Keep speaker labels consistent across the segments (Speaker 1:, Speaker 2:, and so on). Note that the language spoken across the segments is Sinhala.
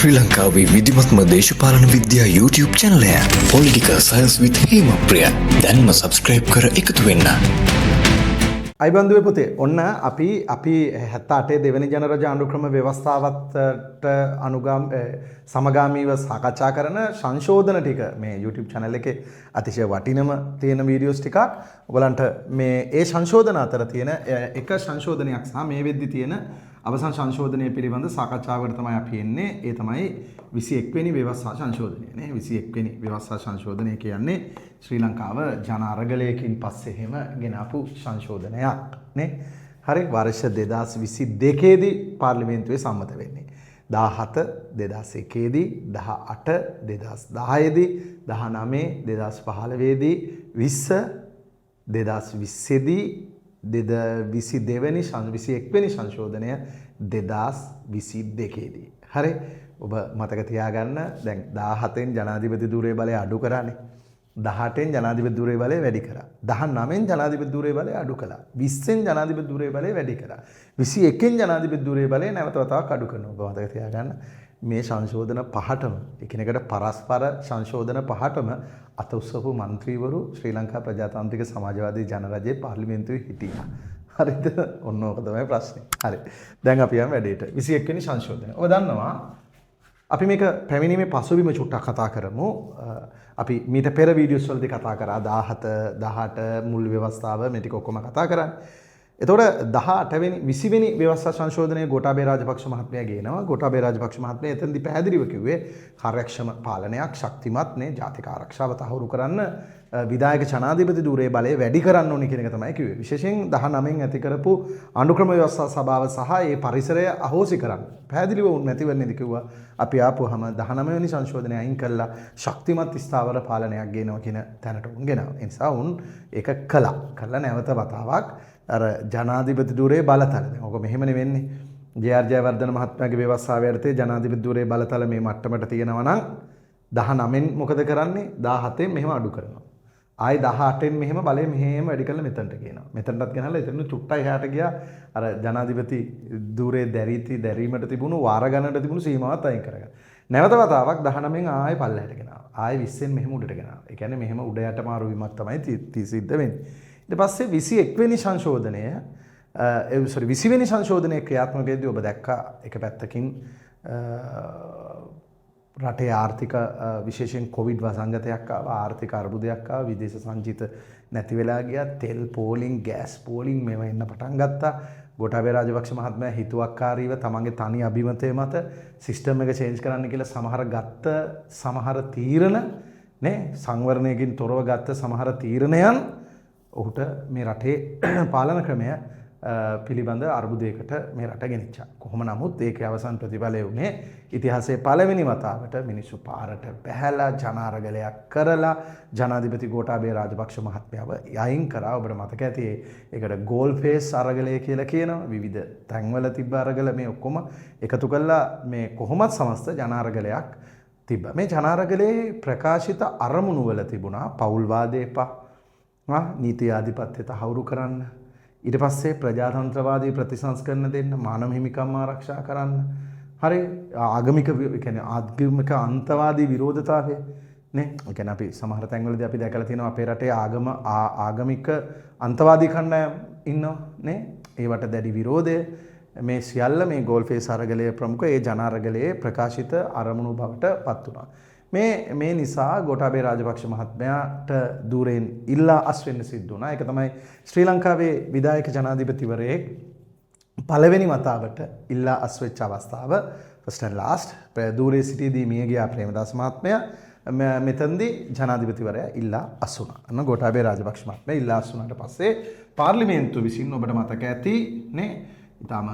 Speaker 1: ශ්‍රී ලංකාවේ විධිමත්ම දේශපාලන විද්‍යා YouTube චැනලය Political Science with හේමප්‍රිය. දැන්ම සබ්ස්ක්‍රයිබ් කර එකතු වෙන්න.
Speaker 2: අයිබන්දුවේ පුතේ ඔන්න අපි 78 දෙවෙනි ජනරජ අනුක්‍රම ව්‍යවස්ථාවත් සමගාමීව සාකච්ඡා කරන සංශෝධන ටික මේ YouTube channel එකේ අතිශය වටිනම තියෙන වීඩියෝස් ටිකක් ඔයගලන්ට මේ ඒ සංශෝධන අතර තියෙන එක සංශෝධනයක් සහ මේ වෙද්දි තියෙන අවසන් සංශෝධනය පිළිබඳ සාකච්ඡාවකට තමයි අපි එන්නේ. ඒ තමයි 21 වෙනි ව්‍යවස්ථා සංශෝධනය නේ. 21 වෙනි ව්‍යවස්ථා සංශෝධනය කියන්නේ ශ්‍රී ලංකාව ජන අරගලයකින් පස්සේ එහෙම ගෙනාපු සංශෝධනයක් නේ. හරි වර්ෂ 2022 දී පාර්ලිමේන්තුවේ සම්මත වෙන්නේ. 17 2001 දී 18 2010 දී 19 2015 දී 20 2020 දී 22 වෙනි 21 වෙනි සංශෝධනය 2022 දී. හරි ඔබ මතක තියාගන්න දැන් 17න් ජනාධිපති ධූරයේ බලය අඩු කරානේ. 18න් ජනාධිපති ධූරයේ බලය වැඩි කරා. 19න් ජනාධිපති ධූරයේ බලය අඩු කළා. 20න් ජනාධිපති ධූරයේ බලය වැඩි කරා. 21න් ජනාධිපති ධූරයේ බලය නැවත වතාවක් අඩු කරනවා. ඔබ මතක තියාගන්න මේ සංශෝධන පහටම එකිනෙකට පරස්පර සංශෝධන පහටම අත උස්සපු മന്ത്രിවරු ශ්‍රී ලංකා ප්‍රජාතාන්ත්‍රික සමාජවාදී ජනරජයේ පාර්ලිමේන්තුවේ හිටියා. හරිද? ඔන්න ඕක තමයි ප්‍රශ්නේ. හරි. දැන් අපි යමු වැඩේට. 21 වෙනි සංශෝධනය. ඔබ දන්නවා අපි මේක පැමිණීමේ පසුබිම චුට්ටක් කතා කරමු. අපි මීට පෙර වීඩියෝස් වලදී කතා කරා 17 18 මුල් ව්‍යවස්ථාව මේ ටික ඔක්කොම කතා කරන්නේ. එතකොට 18 වෙනි 20 වෙනි ව්‍යවස්ථා සංශෝධනයේ ගෝඨාභය රාජපක්ෂ මහත්මයා ගේනවා. ගෝඨාභය රාජපක්ෂ මහත්මයා එතෙන්දී පැහැදිලිව කිව්වේ කාර්යක්ෂම පාලනයක් ශක්තිමත් නේ ජාතික ආරක්ෂාව තහවුරු කරන්න විධායක ජනාධිපති ධූරයේ බලය වැඩි කරන්න ඕනේ කියන එක තමයි කිව්වේ. විශේෂයෙන් 19න් ඇති කරපු අනුක්‍රම ව්‍යවස්ථා සභාව සහ ඒ පරිසරය අහෝසි කරන්න. පැහැදිලිව උන් නැතිවෙන්නේදී කිව්වා අපි ආපුවාම 19 වෙනි සංශෝධනය අයින් කළා ශක්තිමත් ස්ථාවර පාලනයක් ගේනවා කියන තැනට උන් ගෙනාවා. ඒ නිසා උන් ඒක කළා නැවත වතාවක් අර ජනාධිපති ධූරයේ බලතල. දැන් ඔක මෙහෙමනේ වෙන්නේ. ජේ.ආර්. ජයවර්ධන මහත්මයාගේ ව්‍යවස්ථාව යටතේ ජනාධිපති ධූරයේ බලතල මේ මට්ටමට තියෙනවා නම් 19න් මොකද කරන්නේ? 17න් මෙහෙම අඩු කරනවා. ආයි 18න් මෙහෙම බලය මෙහෙම වැඩි කරලා මෙතනට කියනවා. මෙතනටත් ගෙනල්ලා එතන චුට්ටයි එහාට ගියා. අර ජනාධිපති ධූරයේ දැරීමට තිබුණු වාර ගණනට තිබුණු සීමාවත් අයින් කරගන්න. නැවත වතාවක් 19න් ආයි පල්ලෙහාට ගෙනාවා. ආයි 20න් මෙහෙම උඩට ගෙනාවා. ඒ කියන්නේ මෙහෙම උඩ යට මාරු වීමක් තමයි සිද්ධ වෙන්නේ. ඊට පස්සේ 21 වෙනි සංශෝධනය 20 වෙනි සංශෝධනයේ ක්‍රියාත්මක වෙද්දී ඔබ දැක්කා එක පැත්තකින් රටේ ආර්ථික විශේෂයෙන් කොවිඩ් වසංගතයක් ආවා, ආර්ථික අර්බුදයක් ආවා, විදේශ සංචිත නැති වෙලා ගියා, තෙල් පෝලිං, ගෑස් පෝලිං මේවා එන්න පටන් ගත්තා. ගෝඨාභය රාජපක්ෂ මහත්මයා හිතුවක්කාරීව තමන්ගේ තනි අභිමතය මත සිස්ටම් එක චේන්ජ් කරන්න කියලා සමහර තීරණ නේ සංවරණයකින් තොරව ගත්ත සමහර තීරණයන් ඔහුට මේ රටේ පාලන ක්‍රමය පිළිබඳ අර්බුදයකට මේ රට ගෙනිච්චා. කොහොම නමුත් ඒකේ අවසන් ප්‍රතිඵලය වුණේ ඉතිහාසයේ පළවෙනි වතාවට මිනිස්සු පාරට බැහැලා ජනාරගලයක් කරලා ජනාධිපති ගෝඨාභය රාජපක්ෂ මහත්මයාව අයින් කරා. ඔබට මතක ඇති ඒකට ගෝල් ෆේස් අරගලය කියලා කියනවා. විවිධ තැන්වල තිබ්බ අරගල මේ ඔක්කොම එකතු කළා මේ කොහොමත් සමස්ත ජනාරගලයක් තිබ්බා. මේ ජනාරගලේ ප්‍රකාශිත අරමුණු වල තිබුණා පෞල්වාදය එපා, නීති ආධිපත්‍ය තහවුරු කරන්න, ඊට පස්සේ ප්‍රජාතන්ත්‍රවාදී ප්‍රතිසංස්කරණ දෙන්න, මානව හිමිකම් ආරක්ෂා කරන්න, හරි ආගමික කියන්නේ ආගමික අන්තවාදී විරෝධතාවය නේ. ඒ කියන්නේ අපි සමහර තැන්වලදී අපි දැකලා තියෙනවා අපේ රටේ ආගමික අන්තවාදී කණ්ඩායම් ඉන්නවා නේ. ඒවට දැඩි විරෝධය මේ සියල්ල මේ ගෝල්ෆේස් අරගලයේ ප්‍රමුඛ ඒ ජනාරගලයේ ප්‍රකාශිත අරමුණු බවට පත් වුණා. මේ නිසා ගෝඨාභය රාජපක්ෂ මහත්මයාට ධූරයෙන් ඉල්ලා අස් වෙන්න සිද්ධ වුණා. ඒක තමයි ශ්‍රී ලංකාවේ විධායක ජනාධිපතිවරයෙක් පළවෙනි වතාවට ඉල්ලා අස් වෙච්ච අවස්ථාව. ෆස්ට් ඇන්ඩ් ලාස්ට් ධූරයේ සිටීදී මිය ගියා ප්‍රේමදාස මහත්මයා. මෙතෙන්දී ජනාධිපතිවරයා ඉල්ලා අස් වුණා. අන්න ගෝඨාභය රාජපක්ෂ මහත්මයා ඉල්ලා අස් වුණාට පස්සේ පාර්ලිමේන්තුව විසින් ඔබට මතක ඇති නේ ඊටම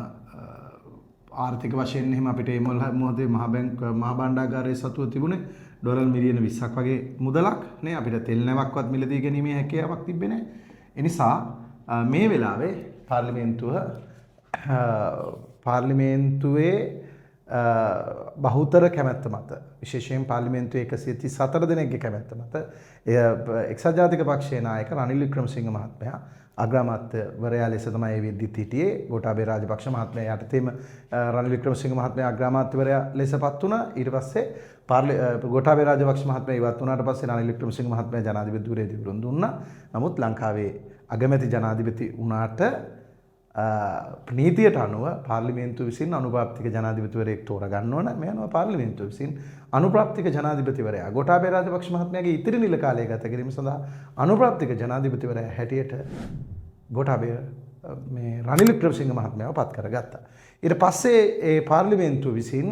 Speaker 2: ආර්ථික වශයෙන් එහෙම අපිට මේ මොහොතේ මහ භාණ්ඩාගාරයේ සතුව තිබුණේ ඩොලර් මිලියන 20ක් වගේ මුදලක් නේ. අපිට තෙල් නැවක්වත් මිලදී ගැනීමේ හැකියාවක් තිබෙන්නේ නැහැ. ඒ නිසා මේ වෙලාවේ පාර්ලිමේන්තුවේ බහුතර කැමැත්ත මත විශේෂයෙන් පාර්ලිමේන්තුවේ 134 දෙනෙක්ගේ කැමැත්ත මත එක්සත් ජාතික පක්ෂයේ නායක රනිල් වික්‍රමසිංහ මහත්මයා අග්‍රාමාත්‍යවරයා ලෙස තමයි ඒ වෙද්දිත් හිටියේ. ගෝඨාභය රාජපක්ෂ මහත්මයා යටතේම රනිල් වික්‍රමසිංහ මහත්මයා අග්‍රාමාත්‍යවරයා ලෙසපත් වුණා. ඊට පස්සේ ගෝඨාභය රාජපක්ෂ මහත්මයා ඉවත් වුණාට පස්සේ රනිල් වික්‍රමසිංහ මහත්මයා ජනාධිපතිවරයෙකු විරුද්ධ දුන්නා. නමුත් ලංකාවේ අගමැති ජනාධිපති වුණාට නීතියට අනුව පාර්ලිමේන්තුව විසින් අනුප්‍රාප්තික ජනාධිපතිවරයෙක් තෝරගන්න ඕන. මේ අනුව පාර්ලිමේන්තුව විසින් අනුප්‍රාප්තික ජනාධිපතිවරයා ගෝඨාභය රාජපක්ෂ මහත්මයාගේ ඉතිරි නිල කාලය ගත කිරීම සඳහා අනුප්‍රාප්තික ජනාධිපතිවරයා හැටියට ගෝඨාභය මේ රනිල් වික්‍රමසිංහ මහත්මයාව පත් කරගත්තා. ඊට පස්සේ ඒ පාර්ලිමේන්තුව විසින්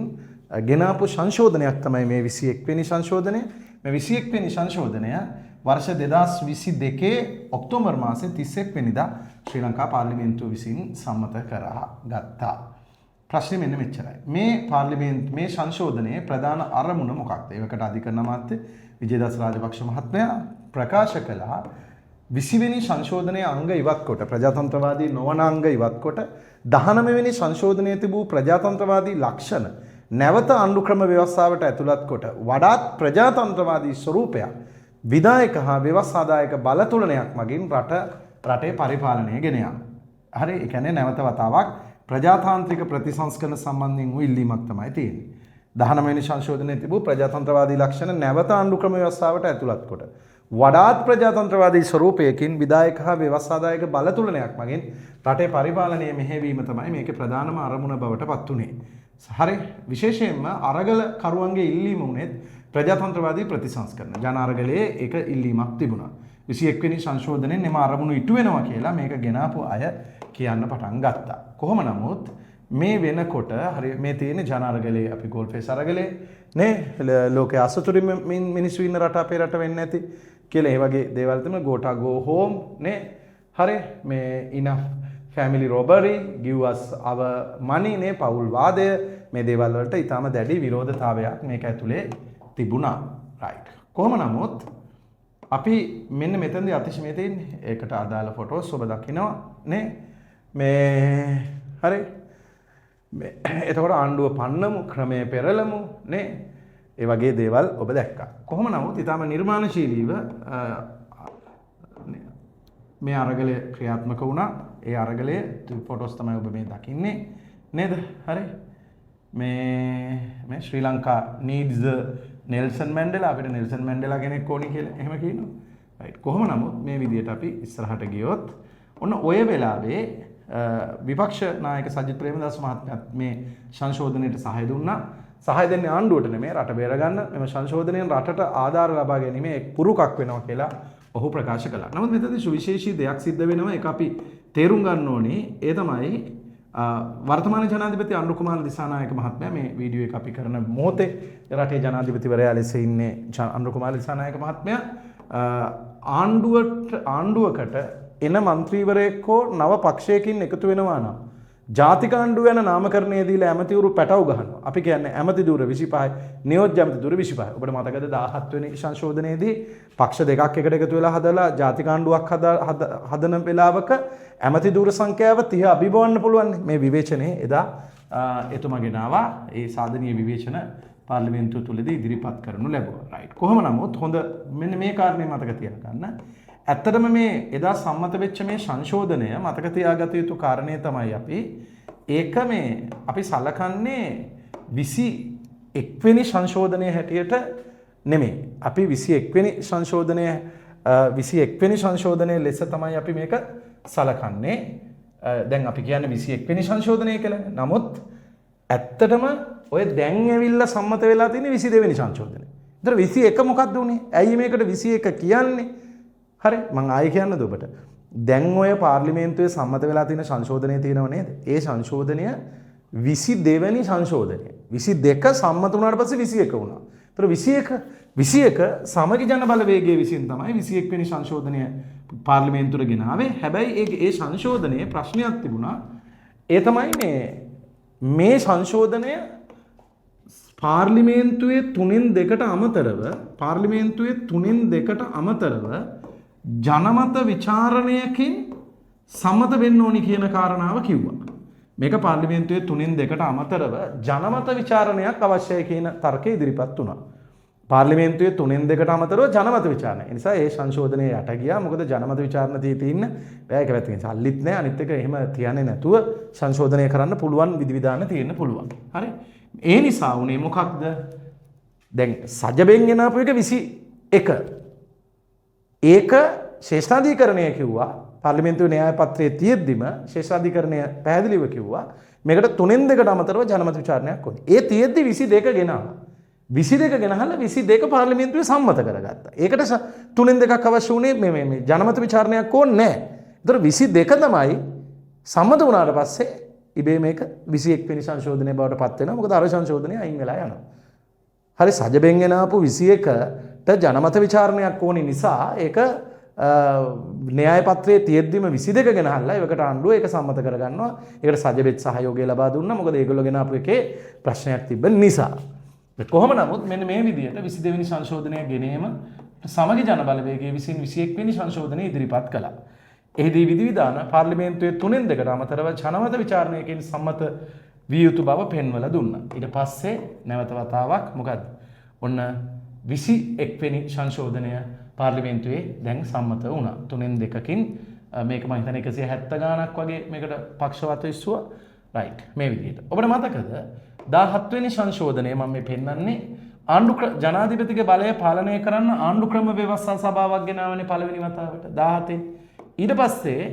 Speaker 2: ගෙනාපු සංශෝධනයක් තමයි මේ 21 වෙනි සංශෝධනය. මේ 21 වෙනි සංශෝධනය वर्ष 2022 ඔක්තෝබර් මාසේ 31 වෙනිදා ශ්‍රී ලංකා පාර්ලිමේන්තුව විසින් සම්මත කරගත්තා. ප්‍රශ්නේ මෙන්න මෙච්චරයි. මේ මේ සංශෝධනයේ ප්‍රධාන අරමුණ මොකක්ද? ඒකට අධිකරණ අමාත්‍ය විජේදාස රාජපක්ෂ මහත්මයා ප්‍රකාශ කළා 20 වෙනි සංශෝධනයේ අංග ඉවත් කොට ප්‍රජාතන්ත්‍රවාදී නොවන අංග ඉවත් කොට 19 වෙනි සංශෝධනයේ තිබූ ප්‍රජාතන්ත්‍රවාදී ලක්ෂණ නැවත ආණ්ඩු ක්‍රම ව්‍යවස්ථාවට ඇතුළත් කොට වඩාත් ප්‍රජාතන්ත්‍රවාදී ස්වරූපයක් විධායක හා ව්‍යවස්ථාදායක බලතුලනයක් මගින් රටේ පරිපාලනය ගෙන යාම. හරි, ඒ කියන්නේ නැවත වතාවක් ප්‍රජාතාන්ත්‍රික ප්‍රතිසංස්කරණ සම්බන්ධයෙන් වූ ඉල්ලීමක් තමයි තියෙන්නේ. 19 වෙනි සංශෝධනයේ තිබූ ප්‍රජාතන්ත්‍රවාදී ලක්ෂණ නැවත ආණ්ඩු ක්‍රම ව්‍යවස්ථාවට ඇතුළත් කොට වඩාත් ප්‍රජාතන්ත්‍රවාදී ස්වරූපයකින් විධායක හා ව්‍යවස්ථාදායක බලතුලනයක් මගින් රටේ පරිපාලනය මෙහෙවීම තමයි මේකේ ප්‍රධානම අරමුණ බවට පත් වුනේ. හරි, විශේෂයෙන්ම අරගල කරුවන්ගේ ඉල්ලීම උනේත් ප්‍රජාතන්ත්‍රවාදී ප්‍රතිසංස්කරණ ජන අරගලයේ එක ඉල්ලීමක් තිබුණා. 21 වෙනි සංශෝධනයෙන් එම අරමුණු ඉටු වෙනවා කියලා මේක ගෙනාපු අය කියන්න පටන් ගත්තා. කොහොම නමුත් මේ වෙනකොට හරි මේ තියෙන ජන අරගලයේ අපි ගෝල්ෆේස් අරගලයේ නේ ලෝකයේ අසතුටින් මිනිස්සු ඉන්න රට අපේ රට වෙන්නේ නැති කියලා ඒ වගේ දේවල් තමයි ගෝටා ගෝ හෝම් නේ හරි මේ enough family robbery give us our money නේ පෞල් වාදය මේ දේවල් වලට ඊටම දැඩි විරෝධතාවයක් මේක ඇතුලේ තිබුණා. රයිට්. කොහොම නමුත් අපි මෙන්න මෙතනදී අතිශය තියෙන්නේ ඒකට අදාළ ෆොටෝස් ඔබ දකිනවා නේ මේ හරි මේ එතකොට ආණ්ඩුව පන්නමු ක්‍රමයේ පෙරලමු නේ ඒ වගේ දේවල් ඔබ දැක්කා. කොහොම නමුත් ඊටම නිර්මාණශීලීව මේ අරගලය ක්‍රියාත්මක වුණා. ඒ අරගලයේ ෆොටෝස් තමයි ඔබ මේ දකින්නේ නේද? හරි. මේ ශ්‍රී ලංකා needs නෙල්සන් මැන්ඩෙලා අපිට නෙල්සන් මැන්ඩෙලා කෙනෙක් ඕනි කියලා එහෙම කියනවා. රයිට්. කොහොම නමුත් මේ විදිහට අපි ඉස්සරහට ගියොත් ඔන්න ඔය වෙලාවේ විපක්ෂ නායක සජිත් ප්‍රේමදාස මහත්මයාත් මේ සංශෝධනයට සහාය දුන්නා. සහාය දෙන්නේ ආණ්ඩුවට නෙමෙයි රට බේරගන්න. මෙම සංශෝධනයෙන් රටට ආධාර ලබා ගැනීම එක් පුරුකක් වෙනවා කියලා ඔහු ප්‍රකාශ කළා. නමුත් මෙතනදී සුවිශේෂී දෙයක් සිද්ධ වෙනවා. ඒක අපි තේරුම් ගන්න ඕනේ. ඒ තමයි වර්තමාන ජනාධිපති අනුර කුමාර දිසානායක මහත්මයා මේ වීඩියෝ එක අපි කරන මොහොතේ රටේ ජනාධිපතිවරයා ලෙස ඉන්නේ අනුර කුමාර දිසානායක මහත්මයා ආණ්ඩුවකට එන മന്ത്രിවරයෙක් හෝ නව පක්ෂයකින් එකතු වෙනවා නම් ජාතික ආණ්ඩුව යන නාමකරණය දීලා ඇමතිවරු පැටව ගහනවා. අපි කියන්නේ ඇමති දුර 25යි නියෝජ්‍ය ඇමති දුර 25යි. ඔබට මතකද 17 වෙනි සංශෝධනයේදී පක්ෂ දෙකක් එකට එකතු වෙලා හදලා ජාතික ආණ්ඩුවක් හදන වෙලාවක ඇමති දුර සංඛ්‍යාව 30 අභිබවන්න පුළුවන්. මේ විවේචනයේ එදා එතුමා ගෙනාවා. ඒ සාධනීය විවේචන පාර්ලිමේන්තුව තුලදී ඉදිරිපත් කරනු ලැබුවා. රයිට්. කොහොම නමුත් හොඳ මෙන්න මේ කාරණේ මතක තියාගන්න. ඇත්තටම මේ එදා සම්මත වෙච්ච මේ සංශෝධනය මතක තියාගත යුතු කාරණේ තමයි ඒක මේ අපි සලකන්නේ 21 වෙනි සංශෝධනය හැටියට නෙමෙයි. අපි 21 වෙනි සංශෝධනය 21 වෙනි සංශෝධනයේ ලෙස තමයි අපි මේක සලකන්නේ. දැන් අපි කියන්නේ 21 වෙනි සංශෝධනය කියලා. නමුත් ඇත්තටම ඔය දැන් ඇවිල්ලා සම්මත වෙලා තියෙන 22 වෙනි සංශෝධනය. ඒතර 21 මොකක්ද උනේ? ඇයි මේකට 21 කියන්නේ? හරි මම ආයෙ කියන්නද ඔබට දැන් ඔය පාර්ලිමේන්තුවේ සම්මත වෙලා තියෙන සංශෝධනය තියෙනව නේද? ඒ සංශෝධනය 22 වෙනි සංශෝධනය. 22 සම්මත වුණාට පස්සේ 21 වුණා. ඒතර 21 සමගි ජන බලවේගයේ විසින් තමයි 21 වෙනි සංශෝධනය පාර්ලිමේන්තුවට ගෙනාවේ. හැබැයි ඒ සංශෝධනයේ ප්‍රශ්නයක් තිබුණා. ඒ තමයි මේ සංශෝධනය පාර්ලිමේන්තුවේ 3න් 2කට අමතරව ජනමත විචාරණයකින් සම්මත වෙන්න ඕනි කියන කාරණාව කිව්වා. මේක පාර්ලිමේන්තුවේ 3න් 2කට අමතරව ජනමත විචාරණයක් අවශ්‍යයි කියන තර්කය ඉදිරිපත් වුණා. පාර්ලිමේන්තුවේ 3න් 2කට අමතරව ජනමත විචාරණය. ඒ නිසා ඒ සංශෝධනය යට ගියා. මොකද ජනමත විචාරණ තියෙන්න බෑ එක පැත්තකින්. සල්ලිත් නෑ. අනිත් එක එහෙම තියන්නේ නැතුව සංශෝධනය කරන්න පුළුවන් විධිවිධාන තියෙන්න පුළුවන්. හරි. ඒ නිසා උනේ මොකක්ද? දැන් සජබෙන් ගෙන ආපු එක 21. ඒක ශේෂ්ඨාධිකරණය කිව්වා. පාර්ලිමේන්තුවේ න්‍යාය පත්‍රයේ තියෙද්දිම ශේෂ්ඨාධිකරණය පැහැදිලිව කිව්වා මේකට 3න් 2කට අමතරව ජනමත විචාරණයක් ඕනේ. ඒ තියෙද්දි 22 ගෙනාවා. 22 ගෙනහලා 22 පාර්ලිමේන්තුවේ සම්මත කරගත්තා. ඒකට 3න් 2ක් අවශ්‍ය වුණේ මේ ජනමත විචාරණයක් ඕනේ නැහැ. ඒතර 22 තමයි සම්මත වුණාට පස්සේ ඉබේ මේක 21 වෙනි සංශෝධනය බවට පත් වෙනවා. මොකද අර සංශෝධනය අයින් වෙලා යනවා. හරි සජබෙන් ගෙන ආපු 21ට ජනමත විචාරණයක් ඕනේ නිසා ඒක න්‍යාය පත්‍රයේ තියෙද්දිම 22 ගෙනහල්ලා ඒකට ආණ්ඩුව ඒක සම්මත කරගන්නවා. ඒකට සජබෙත් සහයෝගය ලබා දුන්නා. මොකද ඒගොල්ලෝ ගෙන ආපු එකේ ප්‍රශ්නයක් තිබ්බ නිසා. කොහොම නමුත් මෙන්න මේ විදිහට 22 වෙනි සංශෝධනය ගෙනීම සමගි ජන බලවේගයේ විසින් 21 වෙනි සංශෝධනය ඉදිරිපත් කළා. එහිදී විධිවිධාන පාර්ලිමේන්තුවේ 3න් 2කට අමතරව ජනමත විචාරණයකින් සම්මත විය යුතු බව පෙන්වලා දුන්නා. ඊට පස්සේ නැවත වතාවක් මොකද්ද? ඔන්න 21 වෙනි සංශෝධනය පාර්ලිමේන්තුවේ දැන් සම්මත වුණා. 3න් 2කින් මේක මම හිතන්නේ 170 ගාණක් වගේ මේකට පක්ෂවත් ඉස්සුවා. රයිට්. මේ විදිහට. ඔබට මතකද 17 වෙනි සංශෝධනය මම මේ පෙන්වන්නේ ජනාධිපතිගේ බලය පාලනය කරන්න ආණ්ඩු ක්‍රම ව්‍යවස්ථා සභාවක් ගෙනාවනේ පළවෙනි වතාවට 17. ඊට පස්සේ